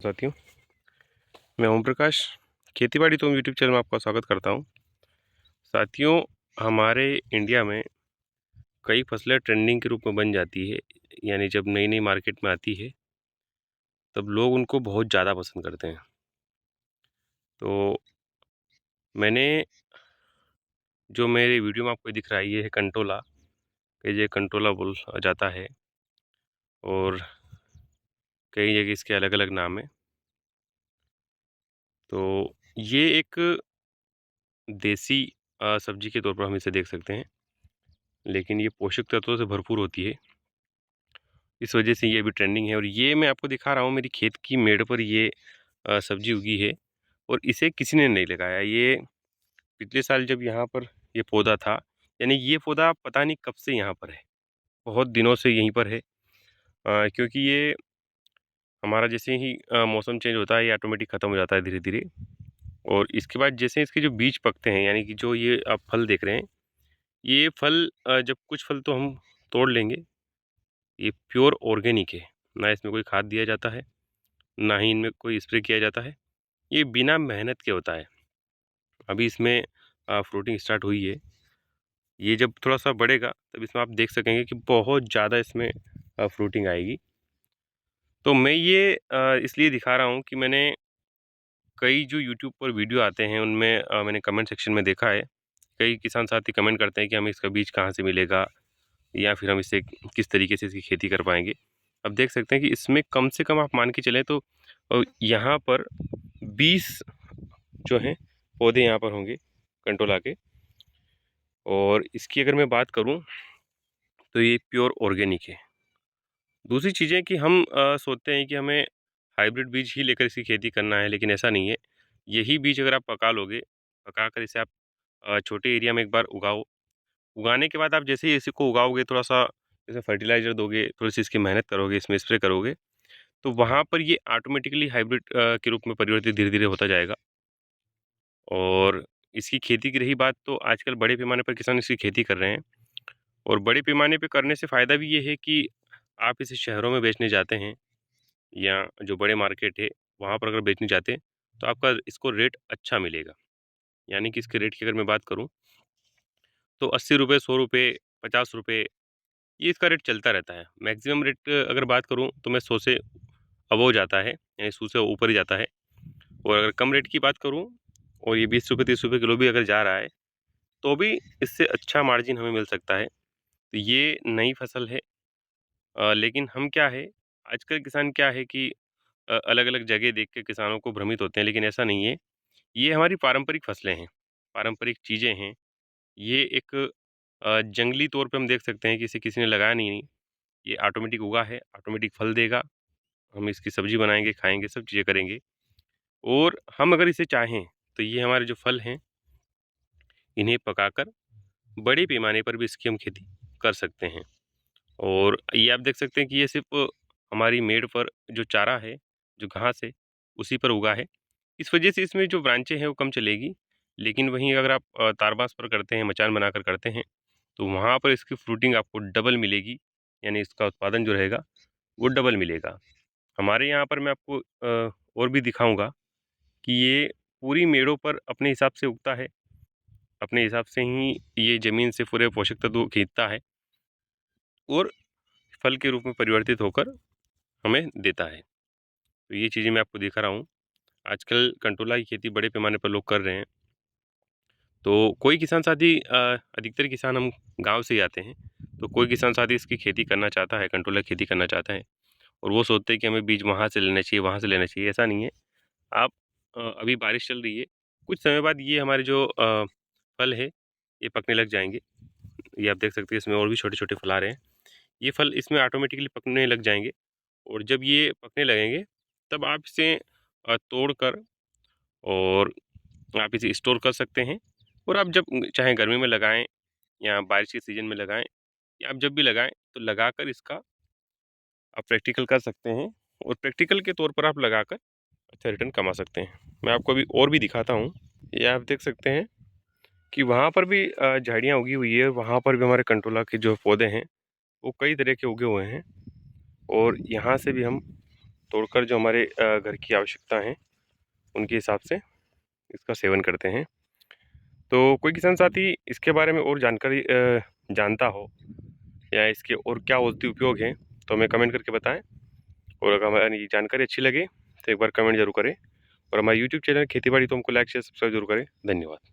साथियों, मैं ओम प्रकाश खेतीबाड़ी तो यूट्यूब चैनल में आपका स्वागत करता हूं। साथियों, हमारे इंडिया में कई फसलें ट्रेंडिंग के रूप में बन जाती है, यानी जब नई नई मार्केट में आती है तब लोग उनको बहुत ज़्यादा पसंद करते हैं। तो मैंने जो मेरे वीडियो में आपको दिख रहा है ये है कंटोला, ये कंटोला बोल जाता है और कई जगह इसके अलग अलग नाम है। तो ये एक देसी सब्जी के तौर पर हम इसे देख सकते हैं, लेकिन ये पोषक तत्वों से भरपूर होती है। इस वजह से ये अभी ट्रेंडिंग है और ये मैं आपको दिखा रहा हूँ मेरी खेत की मेड़ पर ये सब्जी उगी है और इसे किसी ने नहीं लगाया। ये पिछले साल जब यहाँ पर ये पौधा था, यानी ये पौधा पता नहीं कब से यहाँ पर है, बहुत दिनों से यहीं पर है। क्योंकि ये हमारा जैसे ही मौसम चेंज होता है ये ऑटोमेटिक ख़त्म हो जाता है धीरे धीरे। और इसके बाद जैसे इसके जो बीज पकते हैं, यानी कि जो ये आप फल देख रहे हैं, ये फल जब कुछ फल तो हम तोड़ लेंगे। ये प्योर ऑर्गेनिक है, ना इसमें कोई खाद दिया जाता है, ना ही इनमें कोई स्प्रे किया जाता है। ये बिना मेहनत के होता है। अभी इसमें फ्रूटिंग स्टार्ट हुई है। ये जब थोड़ा सा बढ़ेगा तब इसमें आप देख सकेंगे कि बहुत ज़्यादा इसमें फ्रूटिंग आएगी। तो मैं ये इसलिए दिखा रहा हूँ कि मैंने कई जो यूट्यूब पर वीडियो आते हैं उनमें मैंने कमेंट सेक्शन में देखा है, कई किसान साथी कमेंट करते हैं कि हमें इसका बीज कहाँ से मिलेगा या फिर हम इससे किस तरीके से इसकी खेती कर पाएंगे। अब देख सकते हैं कि इसमें कम से कम आप मान के चलें तो यहाँ पर 20 जो हैं पौधे यहाँ पर होंगे कंटोला के। और इसकी अगर मैं बात करूँ तो ये प्योर ऑर्गेनिक है। दूसरी चीज़ें कि हम सोचते हैं कि हमें हाइब्रिड बीज ही लेकर इसकी खेती करना है, लेकिन ऐसा नहीं है। यही बीज अगर आप पका लोगे, पका कर इसे आप छोटे एरिया में एक बार उगाओ। उगाने के बाद आप जैसे ही इसी को उगाओगे, थोड़ा सा जैसे फर्टिलाइज़र दोगे, थोड़ी सी इसकी मेहनत करोगे, इसमें स्प्रे करोगे, तो वहाँ पर ये ऑटोमेटिकली हाइब्रिड के रूप में परिवर्तित धीरे धीरे होता जाएगा। और इसकी खेती की रही बात, तो आजकल बड़े पैमाने पर किसान इसकी खेती कर रहे हैं और बड़े पैमाने पे करने से फ़ायदा भी ये है कि आप इसे शहरों में बेचने जाते हैं या जो बड़े मार्केट है वहाँ पर अगर बेचने जाते हैं तो आपका इसको रेट अच्छा मिलेगा। यानी कि इसके रेट की अगर मैं बात करूँ तो 80 रुपये, 100 रुपये, 50 रुपये, ये इसका रेट चलता रहता है। मैक्सिमम रेट अगर बात करूँ तो मैं 100 से अबव जाता है, यानी 100 से ऊपर ही जाता है। और अगर कम रेट की बात करूँ और ये 20 रुपये, 30 रुपये किलो भी अगर जा रहा है तो भी इससे अच्छा मार्जिन हमें मिल सकता है। तो ये नई फसल है। लेकिन हम क्या है, आजकल किसान क्या है कि अलग अलग जगह देख के किसानों को भ्रमित होते हैं, लेकिन ऐसा नहीं है। ये हमारी पारंपरिक फसलें हैं, पारंपरिक चीज़ें हैं। ये एक जंगली तौर पे हम देख सकते हैं कि इसे किसी ने लगाया नहीं। ये ऑटोमेटिक उगा है, ऑटोमेटिक फल देगा। हम इसकी सब्जी बनाएंगे, खाएंगे, सब चीज़ें करेंगे। और हम अगर इसे चाहें तो ये हमारे जो फल हैं इन्हें पकाकर बड़े पैमाने पर भी इसकी हम खेती कर सकते हैं। और ये आप देख सकते हैं कि ये सिर्फ हमारी मेड़ पर जो चारा है, जो घास है, उसी पर उगा है। इस वजह से इसमें जो ब्रांचें हैं वो कम चलेगी। लेकिन वहीं अगर आप तारबास पर करते हैं, मचान बनाकर करते हैं, तो वहाँ पर इसकी फ्रूटिंग आपको डबल मिलेगी, यानी इसका उत्पादन जो रहेगा वो डबल मिलेगा। हमारे यहाँ पर मैं आपको और भी दिखाऊंगा कि ये पूरी मेड़ों पर अपने हिसाब से उगता है, अपने हिसाब से ही ये ज़मीन से पूरे पोषक तत्व खींचता है और फल के रूप में परिवर्तित होकर हमें देता है। तो ये चीज़ें मैं आपको दिखा रहा हूँ। आजकल कंटोला की खेती बड़े पैमाने पर लोग कर रहे हैं। तो कोई किसान साथी अधिकतर किसान हम गांव से ही आते हैं, तो कोई किसान साथी इसकी खेती करना चाहता है, कंटोला की खेती करना चाहता है और वो सोचते हैं कि हमें बीज वहाँ से लेना चाहिए, वहाँ से लेना चाहिए। ऐसा नहीं है। आप अभी बारिश चल रही है, कुछ समय बाद ये हमारे जो फल है ये पकने लग जाएंगे। ये आप देख सकते हैं, इसमें और भी छोटे छोटे फल आ रहे हैं। ये फल इसमें ऑटोमेटिकली पकने लग जाएंगे और जब ये पकने लगेंगे तब आप इसे तोड़ कर और आप इसे स्टोर कर सकते हैं। और आप जब चाहे गर्मी में लगाएं या बारिश के सीज़न में लगाएं या आप जब भी लगाएं तो लगाकर इसका आप प्रैक्टिकल कर सकते हैं और प्रैक्टिकल के तौर पर आप लगाकर अच्छा रिटर्न कमा सकते हैं। मैं आपको अभी और भी दिखाता हूँ। ये आप देख सकते हैं कि वहाँ पर भी झाड़ियाँ उगी हुई है, वहाँ पर भी हमारे कंटोला के जो पौधे हैं वो कई तरह के उगे हुए हैं और यहाँ से भी हम तोड़कर जो हमारे घर की आवश्यकता हैं उनके हिसाब से इसका सेवन करते हैं। तो कोई किसान साथी इसके बारे में और जानकारी जानता हो या इसके और क्या औषधि उपयोग हैं तो हमें कमेंट करके बताएं। और अगर हमारी जानकारी अच्छी लगे तो एक बार कमेंट जरूर करें और हमारे यूट्यूब चैनल खेती बाड़ी तो हमको लाइक शेयर सब्सक्राइब जरूर करें। धन्यवाद।